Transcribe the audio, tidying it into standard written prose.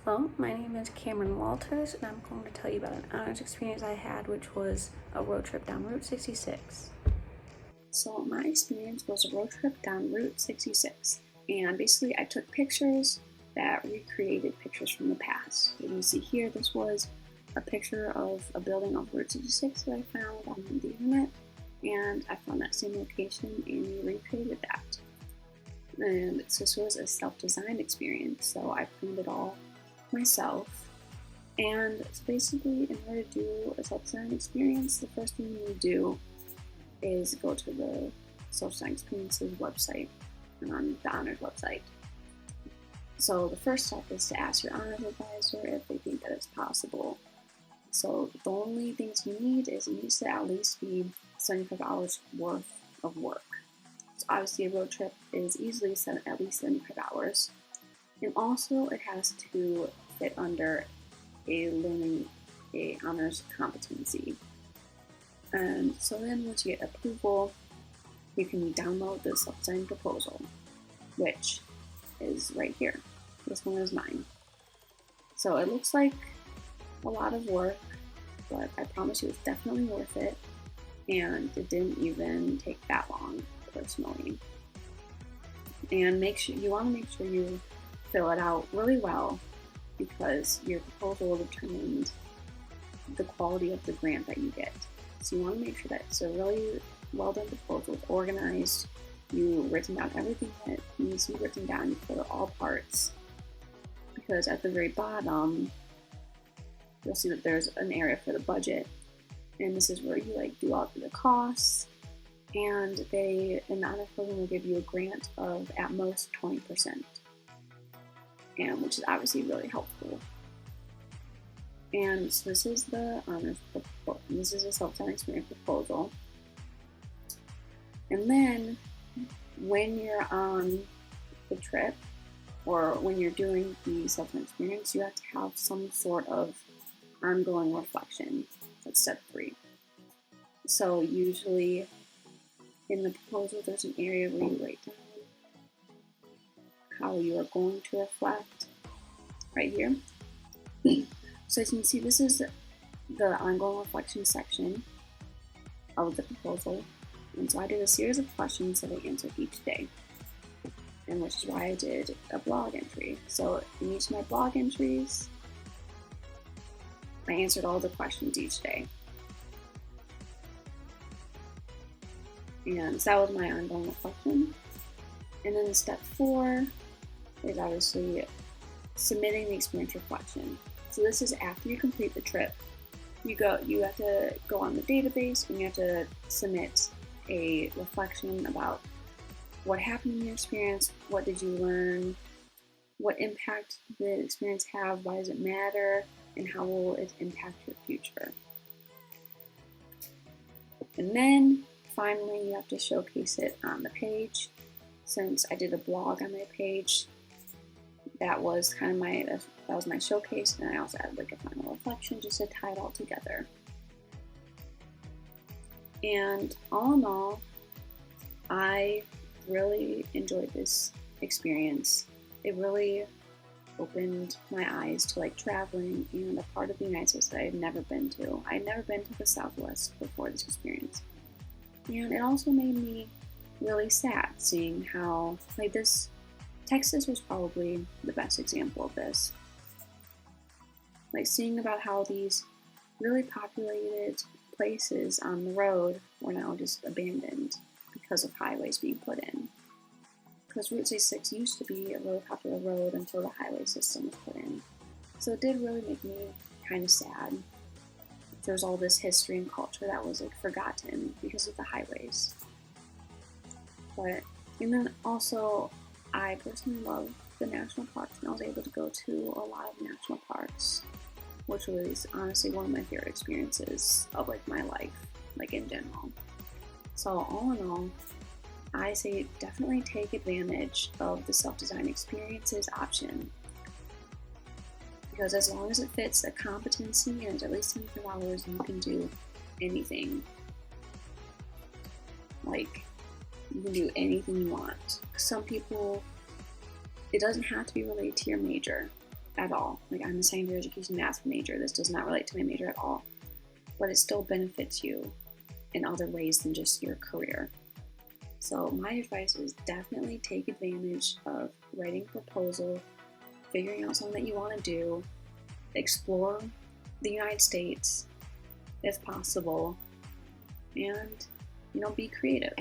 Hello, my name is Camryn Walters, and I'm going to tell you about an honors experience I had, which was a road trip down Route 66. So my experience was a road trip down Route 66, and basically I took pictures that recreated pictures from the past. You can see here, this was a picture of a building off Route 66 that I found on the internet, and I found that same location and we recreated that. And so this was a self-designed experience, so I planned it all myself. And so basically, in order to do a self-design experience, the first thing you do is go to the self-design experiences website on the honors website. So the first step is to ask your honors advisor if they think that it's possible. So the only things you need is it needs to at least be 75 hours worth of work. So obviously a road trip is easily at least 75 hours. And also it has to fit under a honors competency. And so then once you get approval, you can download the self-design proposal, which is right here. This one is mine. So it looks like a lot of work, but I promise you it's definitely worth it. And it didn't even take that long, personally. And you want to make sure you fill it out really well, because your proposal will determine the quality of the grant that you get. So you want to make sure that it's a really well done proposal. It's organized. You've written down everything that needs to be written down. You fill all parts, because at the very bottom you'll see that there's an area for the budget, and this is where you do all the costs. And the honors program will give you a grant of at most 20%. And which is obviously really helpful. And so this is the honors proposal. This is a self-design experience proposal. And then when you're on the trip, or when you're doing the self-design experience, you have to have some sort of ongoing reflection. That's step 3. So usually in the proposal, there's an area where you write down how you are going to reflect, right here. So as you can see, this is the ongoing reflection section of the proposal. And so I did a series of questions that I answered each day, and which is why I did a blog entry. So in each of my blog entries, I answered all the questions each day. And so that was my ongoing reflection. And then step 4 is obviously submitting the experience reflection. So this is after you complete the trip. You have to go on the database and you have to submit a reflection about what happened in your experience, what did you learn, what impact did the experience have, why does it matter, and how will it impact your future. And then finally you have to showcase it on the page. Since I did a blog on my page, that was kind of my showcase, and I also added a final reflection just to tie it all together. And all in all, I really enjoyed this experience. It really opened my eyes to traveling and a part of the United States that I had never been to. I had never been to the Southwest before this experience. And it also made me really sad seeing how Texas was probably the best example of this. Seeing about how these really populated places on the road were now just abandoned because of highways being put in. Because Route 66 used to be a really popular road until the highway system was put in. So it did really make me kind of sad. There's all this history and culture that was forgotten because of the highways. And then also, I personally love the national parks, and I was able to go to a lot of national parks, which was honestly one of my favorite experiences of my life, in general. So all in all, I say definitely take advantage of the self-design experiences option, because as long as it fits the competency and at least 24 hours, you can do anything. You can do anything you want. Some people, it doesn't have to be related to your major. at all. Like, I'm a secondary education math major. This does not relate to my major at all, but it still benefits you in other ways than just your career. So my advice is definitely take advantage of writing a proposal, figuring out something that you want to do, explore the United States if possible, and be creative.